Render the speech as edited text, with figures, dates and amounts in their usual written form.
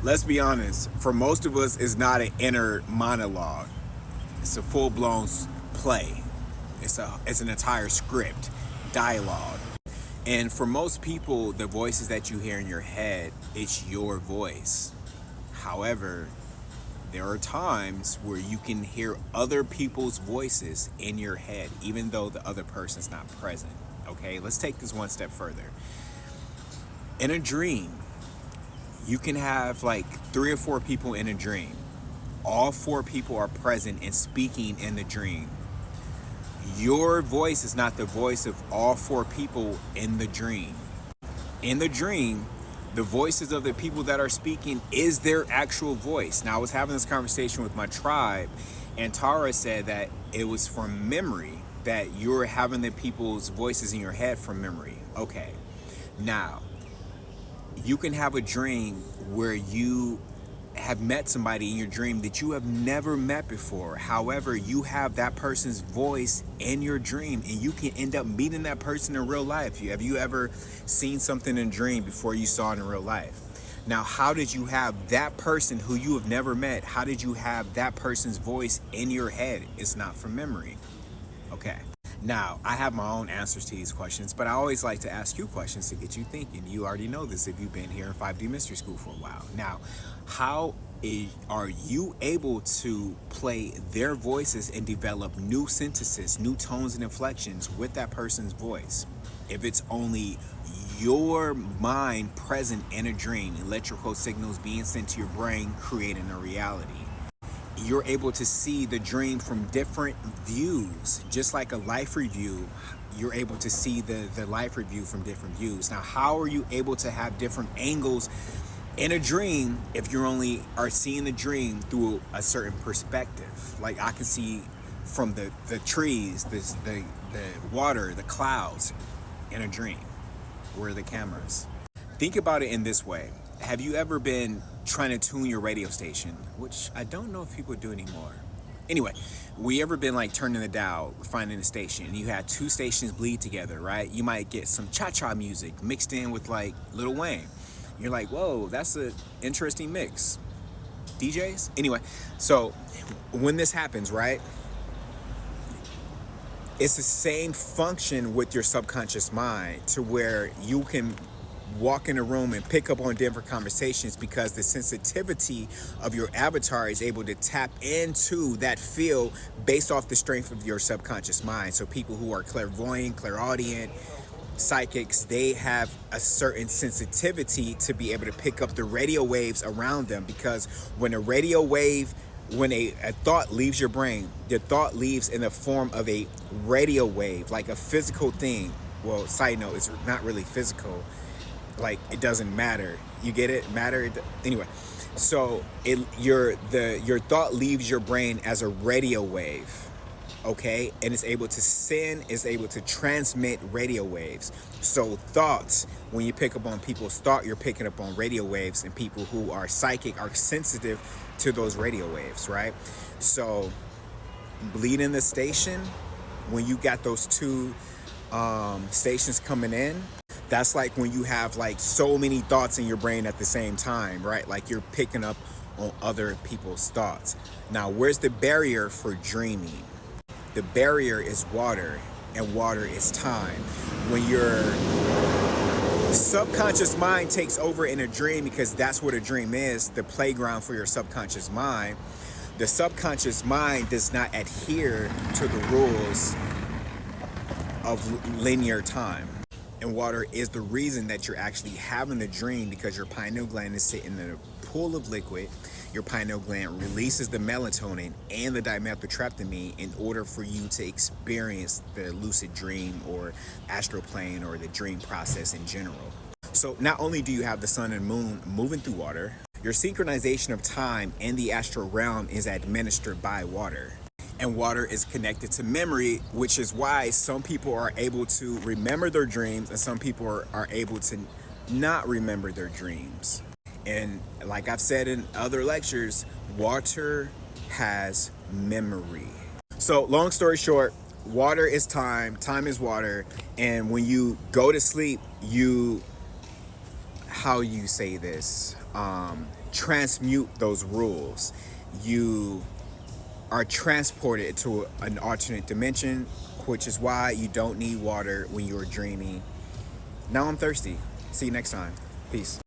let's be honest, for most of us, it's not an inner monologue. It's a full-blown play. It's an entire script, dialogue. And for most people, the voices that you hear in your head, it's your voice. However, there are times where you can hear other people's voices in your head, even though the other person's not present. Okay, let's take this one step further. In a dream, you can have like 3 or 4 people in a dream. All 4 people are present and speaking in the dream. Your voice is not the voice of all 4 people in the dream. In the dream, the voices of the people that are speaking is their actual voice. Now, I was having this conversation with my tribe, and Tara said that it was from memory, that you're having the people's voices in your head from memory. Okay, now, you can have a dream where you have met somebody in your dream that you have never met before. However, you have that person's voice in your dream, and you can end up meeting that person in real life. Have you ever seen something in a dream before you saw it in real life? Now, how did you have that person who you have never met? How did you have that person's voice in your head? It's not from memory. Okay. Now, I have my own answers to these questions, but I always like to ask you questions to get you thinking. You already know this if you've been here in 5D Mystery School for a while. Now, how are you able to play their voices and develop new synthesis, new tones and inflections with that person's voice? If it's only your mind present in a dream, electrical signals being sent to your brain, creating a reality. You're able to see the dream from different views, just like a life review. You're able to see the life review from different views. Now, how are you able to have different angles in a dream if you only are seeing the dream through a certain perspective? Like, I can see from the trees, the water, the clouds in a dream. Where are the cameras? Think about it in this way. Have you ever been trying to tune your radio station, which I don't know if people do anymore? Anyway, we ever been like turning the dial, finding a station, and you had 2 stations bleed together, right? You might get some cha-cha music mixed in with like Lil Wayne. You're like, whoa, that's an interesting mix. DJs? Anyway, so when this happens, right? It's the same function with your subconscious mind, to where you can walk in a room and pick up on different conversations because the sensitivity of your avatar is able to tap into that field based off the strength of your subconscious mind. So people who are clairvoyant, clairaudient, psychics, they have a certain sensitivity to be able to pick up the radio waves around them, because when a radio wave, when a thought leaves your brain, the thought leaves in the form of a radio wave, like a physical thing. Well, side note, it's not really physical. Like, it doesn't matter. You get it? Matter? Anyway, so your thought leaves your brain as a radio wave, okay? And it's able to transmit radio waves. So thoughts, when you pick up on people's thought, you're picking up on radio waves, and people who are psychic are sensitive to those radio waves, right? So bleeding the station, when you got those 2 stations coming in, that's like when you have like so many thoughts in your brain at the same time, right? Like you're picking up on other people's thoughts. Now, where's the barrier for dreaming? The barrier is water, and water is time. When your subconscious mind takes over in a dream, because that's what a dream is, the playground for your subconscious mind, the subconscious mind does not adhere to the rules of linear time. And water is the reason that you're actually having the dream, because your pineal gland is sitting in a pool of liquid. Your pineal gland releases the melatonin and the dimethyltryptamine in order for you to experience the lucid dream or astral plane or the dream process in general. So not only do you have the sun and moon moving through water, your synchronization of time in the astral realm is administered by water. And water is connected to memory, which is why some people are able to remember their dreams and some people are able to not remember their dreams. And like I've said in other lectures, water has memory. So long story short, water is time, time is water. And when you go to sleep, how you say this? transmute those rules. You are transported to an alternate dimension, which is why you don't need water when you're dreaming. Now I'm thirsty. See you next time. Peace.